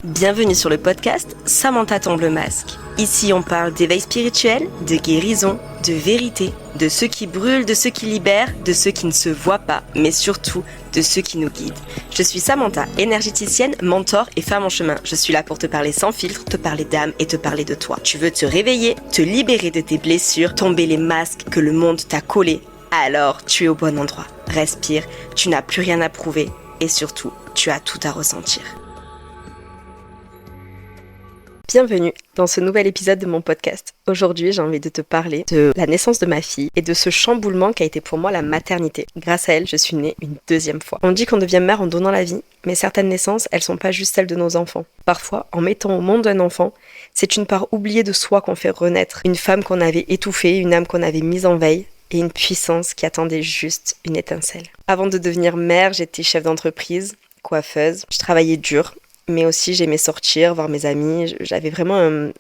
Bienvenue sur le podcast Samantha tombe le masque. Ici on parle d'éveil spirituel, de guérison, de vérité, de ceux qui brûlent, de ceux qui libèrent, de ceux qui ne se voient pas, mais surtout de ceux qui nous guident. Je suis Samantha, énergéticienne, mentor et femme en chemin. Je suis là pour te parler sans filtre, te parler d'âme et te parler de toi. Tu veux te réveiller, te libérer de tes blessures, tomber les masques que le monde t'a collés. Alors tu es au bon endroit. Respire, tu n'as plus rien à prouver et surtout, tu as tout à ressentir. Bienvenue dans ce nouvel épisode de mon podcast. Aujourd'hui, j'ai envie de te parler de la naissance de ma fille et de ce chamboulement qu'a été pour moi la maternité. Grâce à elle, je suis née une deuxième fois. On dit qu'on devient mère en donnant la vie, mais certaines naissances, elles sont pas juste celles de nos enfants. Parfois, en mettant au monde un enfant, c'est une part oubliée de soi qu'on fait renaître. Une femme qu'on avait étouffée, une âme qu'on avait mise en veille, et une puissance qui attendait juste une étincelle. Avant de devenir mère, j'étais chef d'entreprise, coiffeuse, je travaillais dur. Mais aussi j'aimais sortir, voir mes amis, j'avais vraiment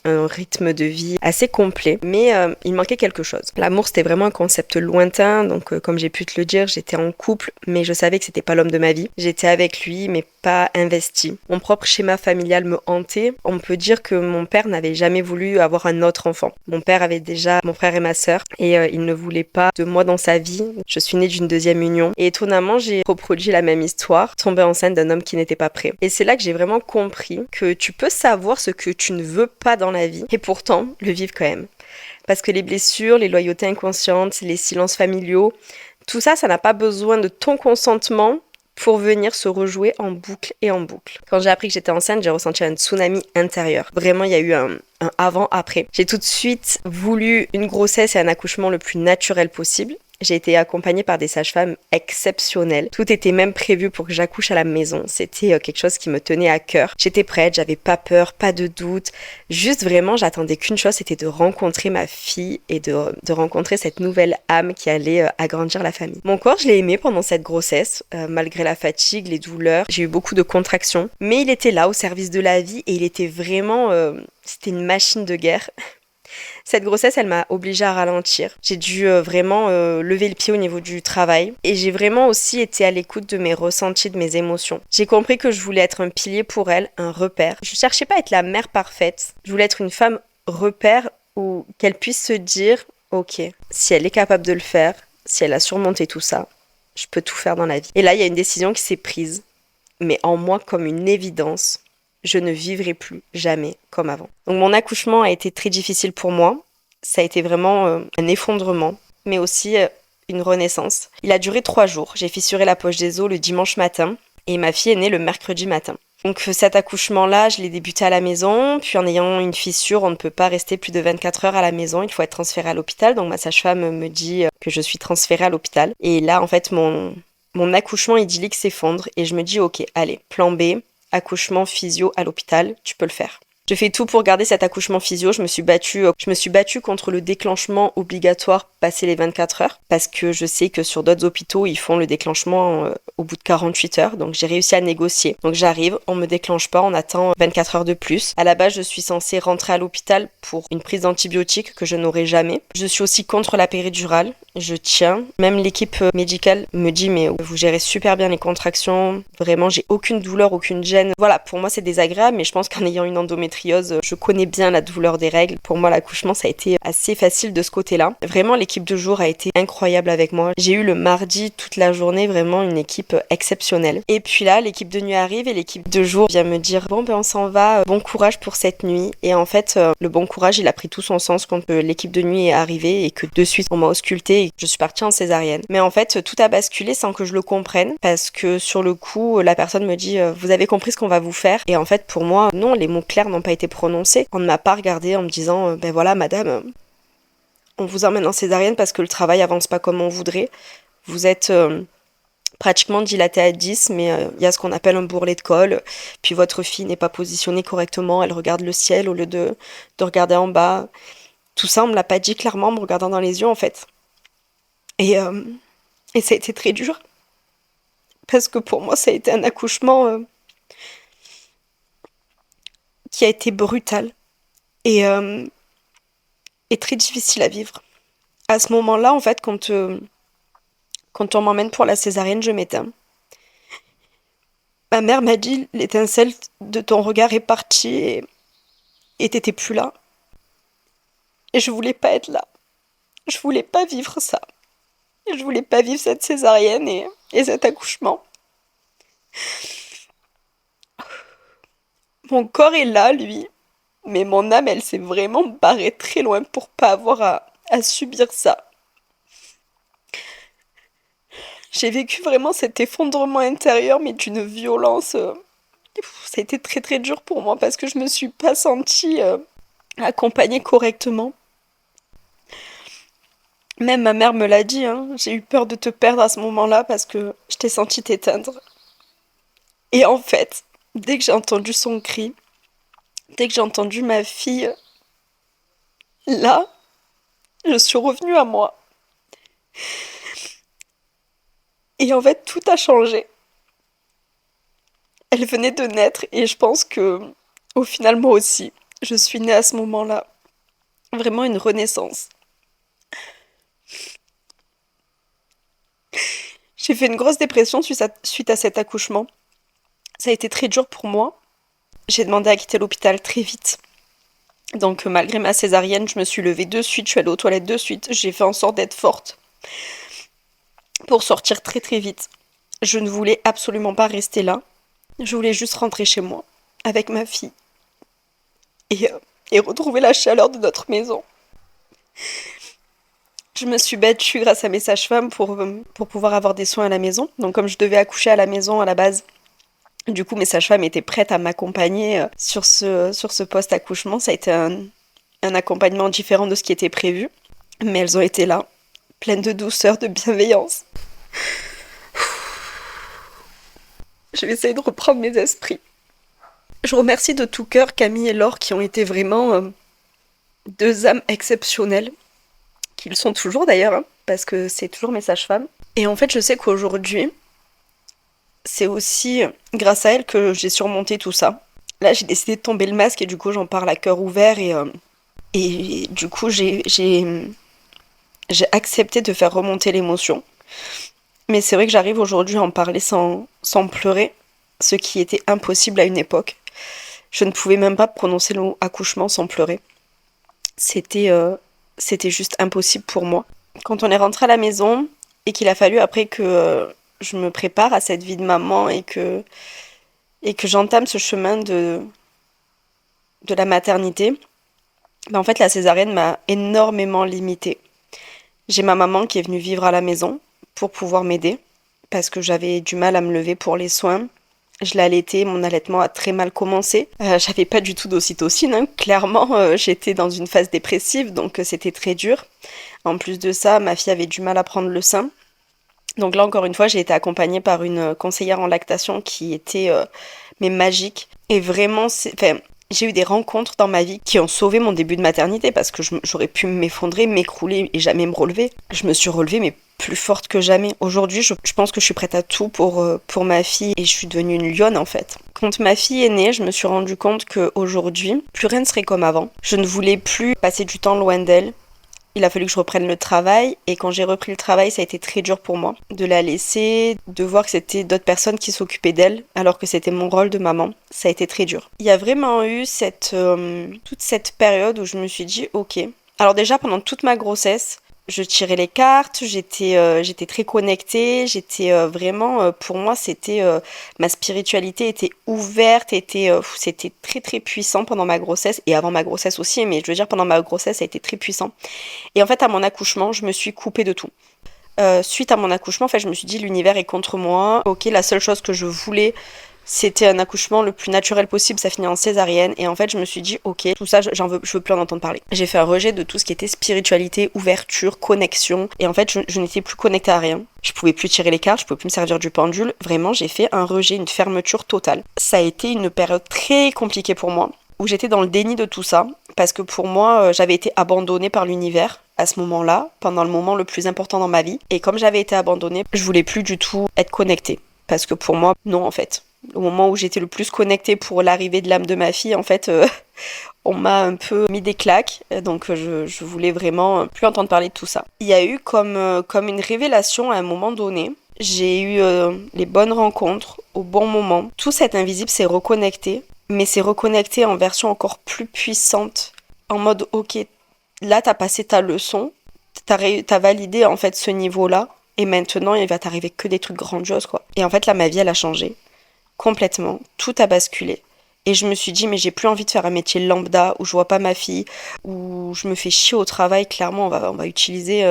un rythme de vie assez complet, mais il manquait quelque chose. L'amour c'était vraiment un concept lointain, donc comme j'ai pu te le dire, j'étais en couple, mais je savais que c'était pas l'homme de ma vie. J'étais avec lui, mais pas investie. Mon propre schéma familial me hantait. On peut dire que mon père n'avait jamais voulu avoir un autre enfant. Mon père avait déjà mon frère et ma sœur, et il ne voulait pas de moi dans sa vie. Je suis née d'une deuxième union, et étonnamment j'ai reproduit la même histoire, tombée enceinte d'un homme qui n'était pas prêt. Et c'est là que j'ai vraiment compris que tu peux savoir ce que tu ne veux pas dans la vie et pourtant le vivre quand même. Parce que les blessures, les loyautés inconscientes, les silences familiaux, tout ça, ça n'a pas besoin de ton consentement pour venir se rejouer en boucle et en boucle. Quand j'ai appris que j'étais enceinte, j'ai ressenti un tsunami intérieur. Vraiment, il y a eu un avant-après. J'ai tout de suite voulu une grossesse et un accouchement le plus naturel possible. J'ai été accompagnée par des sages-femmes exceptionnelles. Tout était même prévu pour que j'accouche à la maison. C'était quelque chose qui me tenait à cœur. J'étais prête, j'avais pas peur, pas de doute. Juste vraiment, j'attendais qu'une chose, c'était de rencontrer ma fille et de rencontrer cette nouvelle âme qui allait agrandir la famille. Mon corps, je l'ai aimé pendant cette grossesse, malgré la fatigue, les douleurs. J'ai eu beaucoup de contractions. Mais il était là au service de la vie et il était vraiment... c'était une machine de guerre. Cette grossesse, elle m'a obligée à ralentir. J'ai dû vraiment lever le pied au niveau du travail. Et j'ai vraiment aussi été à l'écoute de mes ressentis, de mes émotions. J'ai compris que je voulais être un pilier pour elle, un repère. Je cherchais pas à être la mère parfaite. Je voulais être une femme repère où qu'elle puisse se dire, ok, si elle est capable de le faire, si elle a surmonté tout ça, je peux tout faire dans la vie. Et là, il y a une décision qui s'est prise, mais en moi comme une évidence. Je ne vivrai plus jamais comme avant. Donc mon accouchement a été très difficile pour moi. Ça a été vraiment un effondrement, mais aussi une renaissance. Il a duré 3 jours. J'ai fissuré la poche des os le dimanche matin et ma fille est née le mercredi matin. Donc cet accouchement-là, je l'ai débuté à la maison, puis en ayant une fissure, on ne peut pas rester plus de 24 heures à la maison, il faut être transféré à l'hôpital. Donc ma sage-femme me dit que je suis transférée à l'hôpital. Et là, en fait, mon accouchement idyllique s'effondre et je me dis, ok, allez, plan B, accouchement physio à l'hôpital, tu peux le faire. Je fais tout pour garder cet accouchement physio. Je me suis battue contre le déclenchement obligatoire passé les 24 heures parce que je sais que sur d'autres hôpitaux, ils font le déclenchement au bout de 48 heures. Donc j'ai réussi à négocier. Donc j'arrive, on me déclenche pas, on attend 24 heures de plus. À la base, je suis censée rentrer à l'hôpital pour une prise d'antibiotiques que je n'aurai jamais. Je suis aussi contre la péridurale. Je tiens. Même l'équipe médicale me dit mais vous gérez super bien les contractions. Vraiment, j'ai aucune douleur, aucune gêne. Voilà, pour moi c'est désagréable, mais je pense qu'en ayant une endométriose, je connais bien la douleur des règles. Pour moi, l'accouchement, ça a été assez facile de ce côté-là. Vraiment, l'équipe de jour a été incroyable avec moi. J'ai eu le mardi toute la journée vraiment une équipe exceptionnelle. Et puis là, l'équipe de nuit arrive et l'équipe de jour vient me dire bon ben on s'en va, bon courage pour cette nuit. Et en fait, le bon courage, il a pris tout son sens quand l'équipe de nuit est arrivée et que de suite on m'a auscultée et que je suis partie en césarienne. Mais en fait, tout a basculé sans que je le comprenne parce que sur le coup, la personne me dit vous avez compris ce qu'on va vous faire. Et en fait, pour moi, non, les mots clairs n'ont pas été prononcés. On ne m'a pas regardé en me disant ben voilà madame, on vous emmène en césarienne parce que le travail avance pas comme on voudrait. Vous êtes pratiquement dilaté à 10, mais il y a ce qu'on appelle un bourrelet de colle. Puis votre fille n'est pas positionnée correctement, elle regarde le ciel au lieu de regarder en bas. Tout ça, on me l'a pas dit clairement en me regardant dans les yeux en fait. Et ça a été très dur. Parce que pour moi, ça a été un accouchement qui a été brutal et très difficile à vivre. À ce moment-là, en fait, quand on m'emmène pour la césarienne, je m'éteins. Ma mère m'a dit, l'étincelle de ton regard est partie et t'étais plus là. Et je voulais pas être là. Je voulais pas vivre ça. Je voulais pas vivre cette césarienne et cet accouchement. Mon corps est là, lui, mais mon âme, elle s'est vraiment barrée très loin pour pas avoir à subir ça. J'ai vécu vraiment cet effondrement intérieur, mais d'une violence. Ça a été très très dur pour moi parce que je me suis pas sentie accompagnée correctement. Même ma mère me l'a dit, hein, j'ai eu peur de te perdre à ce moment-là parce que je t'ai senti t'éteindre. Et en fait, dès que j'ai entendu son cri, dès que j'ai entendu ma fille, là, je suis revenue à moi. Et en fait, tout a changé. Elle venait de naître et je pense que, au final, moi aussi, je suis née à ce moment-là. Vraiment une renaissance. J'ai fait une grosse dépression suite à cet accouchement. Ça a été très dur pour moi. J'ai demandé à quitter l'hôpital très vite. Donc malgré ma césarienne, je me suis levée de suite, je suis allée aux toilettes de suite. J'ai fait en sorte d'être forte pour sortir très très vite. Je ne voulais absolument pas rester là. Je voulais juste rentrer chez moi avec ma fille et retrouver la chaleur de notre maison. Je me suis battue grâce à mes sages-femmes pour pouvoir avoir des soins à la maison. Donc comme je devais accoucher à la maison à la base, du coup mes sages-femmes étaient prêtes à m'accompagner sur ce post-accouchement. Ça a été un accompagnement différent de ce qui était prévu. Mais elles ont été là, pleines de douceur, de bienveillance. Je vais essayer de reprendre mes esprits. Je remercie de tout cœur Camille et Laure qui ont été vraiment deux âmes exceptionnelles, qui le sont toujours d'ailleurs, hein, parce que c'est toujours mes sages-femmes. Et en fait, je sais qu'aujourd'hui, c'est aussi grâce à elles que j'ai surmonté tout ça. Là, j'ai décidé de tomber le masque et du coup, j'en parle à cœur ouvert et du coup, j'ai accepté de faire remonter l'émotion. Mais c'est vrai que j'arrive aujourd'hui à en parler sans pleurer, ce qui était impossible à une époque. Je ne pouvais même pas prononcer le mot accouchement sans pleurer. C'était juste impossible pour moi. Quand on est rentré à la maison et qu'il a fallu après que je me prépare à cette vie de maman et que j'entame ce chemin de la maternité, ben en fait la césarienne m'a énormément limitée. J'ai ma maman qui est venue vivre à la maison pour pouvoir m'aider parce que j'avais du mal à me lever pour les soins. Je l'ai allaitée, mon allaitement a très mal commencé. J'avais pas du tout d'ocytocine, hein. Clairement, j'étais dans une phase dépressive, donc c'était très dur. En plus de ça, ma fille avait du mal à prendre le sein. Donc là, encore une fois, j'ai été accompagnée par une conseillère en lactation qui était mais magique. Et vraiment, enfin, j'ai eu des rencontres dans ma vie qui ont sauvé mon début de maternité parce que j'aurais pu m'effondrer, m'écrouler et jamais me relever. Je me suis relevée, mais plus forte que jamais. Aujourd'hui, je pense que je suis prête à tout pour ma fille et je suis devenue une lionne en fait. Quand ma fille est née, je me suis rendu compte qu'aujourd'hui, plus rien ne serait comme avant. Je ne voulais plus passer du temps loin d'elle. Il a fallu que je reprenne le travail et quand j'ai repris le travail, ça a été très dur pour moi de la laisser, de voir que c'était d'autres personnes qui s'occupaient d'elle alors que c'était mon rôle de maman. Ça a été très dur. Il y a vraiment eu toute cette période où je me suis dit ok. Alors déjà pendant toute ma grossesse, je tirais les cartes, j'étais très connectée, vraiment, pour moi, ma spiritualité était ouverte, c'était très très puissant pendant ma grossesse et avant ma grossesse aussi, mais je veux dire pendant ma grossesse, ça a été très puissant. Et en fait, à mon accouchement, je me suis coupée de tout. Suite à mon accouchement, en fait, je me suis dit l'univers est contre moi. Ok, la seule chose que je voulais, c'était un accouchement le plus naturel possible, ça finit en césarienne. Et en fait, je me suis dit, ok, tout ça, je veux plus en entendre parler. J'ai fait un rejet de tout ce qui était spiritualité, ouverture, connexion. Et en fait, je n'étais plus connectée à rien. Je pouvais plus tirer les cartes, je pouvais plus me servir du pendule. Vraiment, j'ai fait un rejet, une fermeture totale. Ça a été une période très compliquée pour moi, où j'étais dans le déni de tout ça. Parce que pour moi, j'avais été abandonnée par l'univers à ce moment-là, pendant le moment le plus important dans ma vie. Et comme j'avais été abandonnée, je voulais plus du tout être connectée. Parce que pour moi, non en fait. Au moment où j'étais le plus connectée pour l'arrivée de l'âme de ma fille, en fait, on m'a un peu mis des claques. Donc je voulais vraiment plus entendre parler de tout ça. Il y a eu comme une révélation à un moment donné. J'ai eu les bonnes rencontres au bon moment. Tout cet invisible s'est reconnecté, mais c'est reconnecté en version encore plus puissante, en mode ok, là t'as passé ta leçon, t'as validé en fait ce niveau-là, et maintenant il va t'arriver que des trucs grandioses quoi. Et en fait là ma vie elle a changé complètement, tout a basculé. Et je me suis dit mais j'ai plus envie de faire un métier lambda où je vois pas ma fille, où je me fais chier au travail, clairement on va utiliser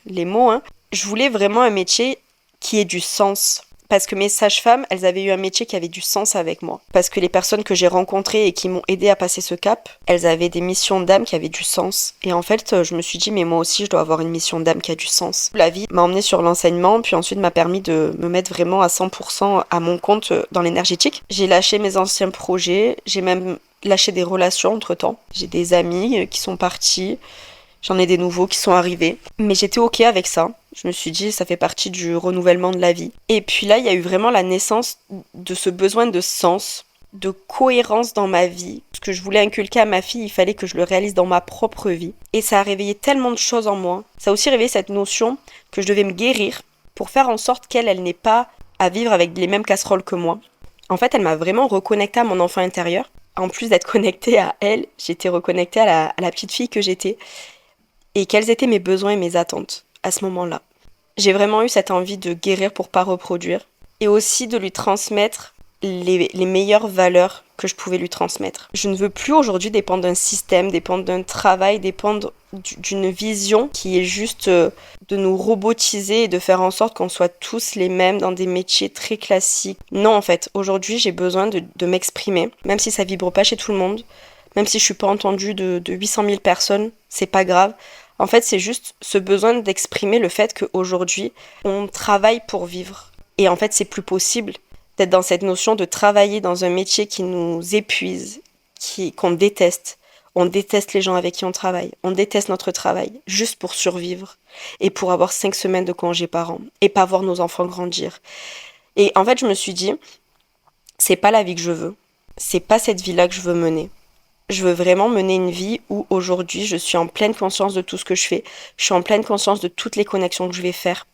les mots. Hein. Je voulais vraiment un métier qui ait du sens. Parce que mes sages-femmes, elles avaient eu un métier qui avait du sens avec moi. Parce que les personnes que j'ai rencontrées et qui m'ont aidé à passer ce cap, elles avaient des missions d'âme qui avaient du sens. Et en fait, je me suis dit, mais moi aussi, je dois avoir une mission d'âme qui a du sens. La vie m'a emmenée sur l'enseignement, puis ensuite m'a permis de me mettre vraiment à 100% à mon compte dans l'énergétique. J'ai lâché mes anciens projets, j'ai même lâché des relations entre-temps. J'ai des amis qui sont partis. J'en ai des nouveaux qui sont arrivés. Mais j'étais ok avec ça. Je me suis dit, ça fait partie du renouvellement de la vie. Et puis là, il y a eu vraiment la naissance de ce besoin de sens, de cohérence dans ma vie. Ce que je voulais inculquer à ma fille, il fallait que je le réalise dans ma propre vie. Et ça a réveillé tellement de choses en moi. Ça a aussi réveillé cette notion que je devais me guérir pour faire en sorte qu'elle n'ait pas à vivre avec les mêmes casseroles que moi. En fait, elle m'a vraiment reconnectée à mon enfant intérieur. En plus d'être connectée à elle, j'étais reconnectée à la petite fille que j'étais. Et quels étaient mes besoins et mes attentes à ce moment-là. J'ai vraiment eu cette envie de guérir pour pas reproduire et aussi de lui transmettre les meilleures valeurs que je pouvais lui transmettre. Je ne veux plus aujourd'hui dépendre d'un système, dépendre d'un travail, dépendre d'une vision qui est juste de nous robotiser et de faire en sorte qu'on soit tous les mêmes dans des métiers très classiques. Non, en fait, aujourd'hui, j'ai besoin de m'exprimer, même si ça vibre pas chez tout le monde, même si je suis pas entendue de 800 000 personnes, c'est pas grave. En fait, c'est juste ce besoin d'exprimer le fait qu'aujourd'hui, on travaille pour vivre. Et en fait, c'est plus possible d'être dans cette notion de travailler dans un métier qui nous épuise, qu'on déteste. On déteste les gens avec qui on travaille. On déteste notre travail, juste pour survivre. Et pour avoir 5 semaines de congé par an. Et pas voir nos enfants grandir. Et en fait, je me suis dit, c'est pas la vie que je veux. C'est pas cette vie-là que je veux mener. Je veux vraiment mener une vie où aujourd'hui je suis en pleine conscience de tout ce que je fais. Je suis en pleine conscience de toutes les connexions que je vais faire.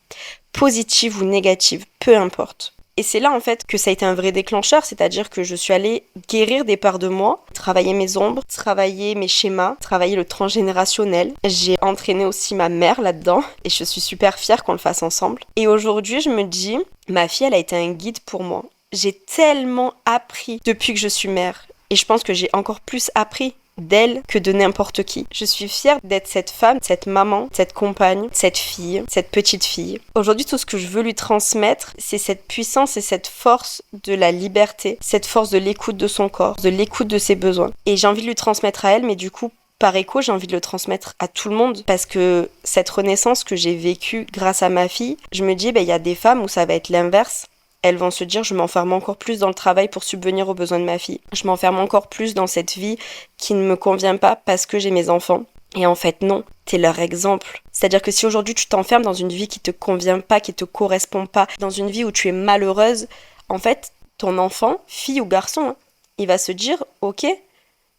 Positives ou négatives, peu importe. Et c'est là en fait que ça a été un vrai déclencheur, c'est-à-dire que je suis allée guérir des parts de moi, travailler mes ombres, travailler mes schémas, travailler le transgénérationnel. J'ai entraîné aussi ma mère là-dedans et je suis super fière qu'on le fasse ensemble. Et aujourd'hui je me dis, ma fille elle a été un guide pour moi. J'ai tellement appris depuis que je suis mère. Et je pense que j'ai encore plus appris d'elle que de n'importe qui. Je suis fière d'être cette femme, cette maman, cette compagne, cette fille, cette petite fille. Aujourd'hui, tout ce que je veux lui transmettre, c'est cette puissance et cette force de la liberté, cette force de l'écoute de son corps, de l'écoute de ses besoins. Et j'ai envie de lui transmettre à elle, mais du coup, par écho, j'ai envie de le transmettre à tout le monde parce que cette renaissance que j'ai vécue grâce à ma fille, je me dis, il y a des femmes où ça va être l'inverse. Elles vont se dire, je m'enferme encore plus dans le travail pour subvenir aux besoins de ma fille. Je m'enferme encore plus dans cette vie qui ne me convient pas parce que j'ai mes enfants. Et en fait, non, t'es leur exemple. C'est-à-dire que si aujourd'hui tu t'enfermes dans une vie qui te convient pas, qui te correspond pas, dans une vie où tu es malheureuse, en fait, ton enfant, fille ou garçon, il va se dire, ok,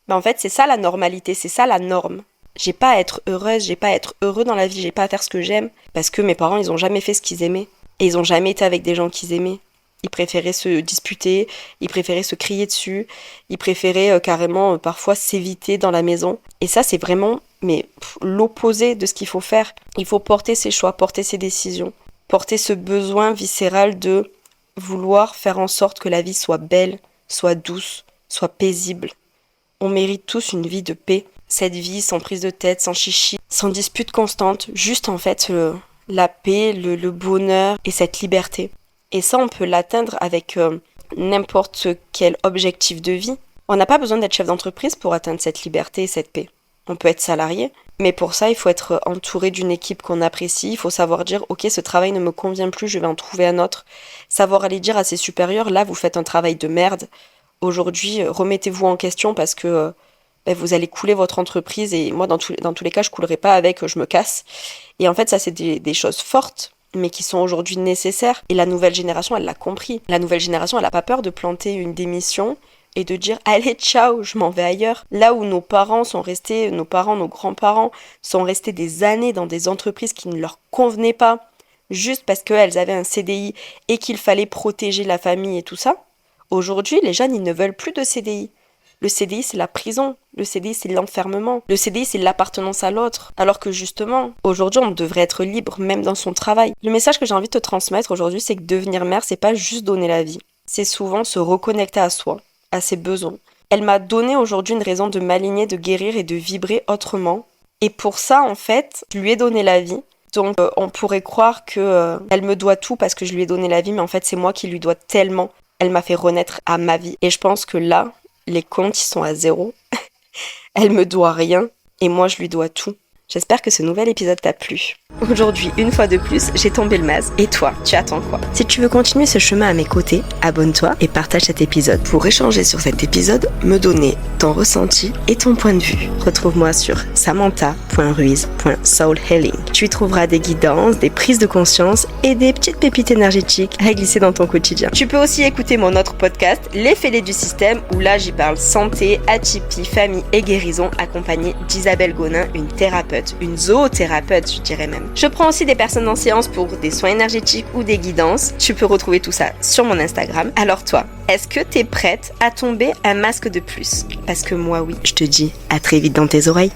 mais en fait, c'est ça la normalité, c'est ça la norme. J'ai pas à être heureuse, j'ai pas à être heureux dans la vie, j'ai pas à faire ce que j'aime parce que mes parents, ils ont jamais fait ce qu'ils aimaient. Et ils ont jamais été avec des gens qu'ils aimaient. Ils préféraient se disputer, ils préféraient se crier dessus, ils préféraient carrément parfois s'éviter dans la maison. Et ça, c'est vraiment l'opposé de ce qu'il faut faire. Il faut porter ses choix, porter ses décisions, porter ce besoin viscéral de vouloir faire en sorte que la vie soit belle, soit douce, soit paisible. On mérite tous une vie de paix. Cette vie sans prise de tête, sans chichi, sans dispute constante, juste en fait la paix, le bonheur et cette liberté. Et ça, on peut l'atteindre avec n'importe quel objectif de vie. On n'a pas besoin d'être chef d'entreprise pour atteindre cette liberté et cette paix. On peut être salarié, mais pour ça, il faut être entouré d'une équipe qu'on apprécie. Il faut savoir dire, ok, ce travail ne me convient plus, je vais en trouver un autre. Savoir aller dire à ses supérieurs, là, vous faites un travail de merde. Aujourd'hui, remettez-vous en question parce que vous allez couler votre entreprise et moi, dans tous les cas, je coulerai pas avec, je me casse. Et en fait, ça, c'est des choses fortes, mais qui sont aujourd'hui nécessaires. Et la nouvelle génération, elle l'a compris. La nouvelle génération, elle a pas peur de planter une démission et de dire « Allez, ciao, je m'en vais ailleurs ». Là où nos parents, nos grands-parents sont restés des années dans des entreprises qui ne leur convenaient pas, juste parce qu'elles avaient un CDI et qu'il fallait protéger la famille et tout ça. Aujourd'hui, les jeunes, ils ne veulent plus de CDI. Le CDI, c'est la prison. Le CDI, c'est l'enfermement. Le CDI, c'est l'appartenance à l'autre. Alors que justement, aujourd'hui, on devrait être libre, même dans son travail. Le message que j'ai envie de te transmettre aujourd'hui, c'est que devenir mère, c'est pas juste donner la vie. C'est souvent se reconnecter à soi, à ses besoins. Elle m'a donné aujourd'hui une raison de m'aligner, de guérir et de vibrer autrement. Et pour ça, en fait, je lui ai donné la vie. Donc, on pourrait croire que elle me doit tout parce que je lui ai donné la vie, mais en fait, c'est moi qui lui dois tellement. Elle m'a fait renaître à ma vie. Et je pense que là, les comptes, ils sont à 0. Elle me doit rien et moi, je lui dois tout. J'espère que ce nouvel épisode t'a plu. Aujourd'hui, une fois de plus, j'ai tombé le masque. Et toi, tu attends quoi? Si tu veux continuer ce chemin à mes côtés, abonne-toi et partage cet épisode. Pour échanger sur cet épisode, me donner ton ressenti et ton point de vue. Retrouve-moi sur samantha.ruiz.soulhealing. Tu y trouveras des guidances, des prises de conscience et des petites pépites énergétiques à glisser dans ton quotidien. Tu peux aussi écouter mon autre podcast, Les Fêlés du système, où là, j'y parle santé, atypie, famille et guérison, accompagnée d'Isabelle Gonin, une thérapeute. Une zoothérapeute, je dirais même. Je prends aussi des personnes en séance pour des soins énergétiques ou des guidances. Tu peux retrouver tout ça sur mon Instagram. Alors toi, est-ce que t'es prête à tomber un masque de plus? Parce que moi oui, je te dis à très vite dans tes oreilles.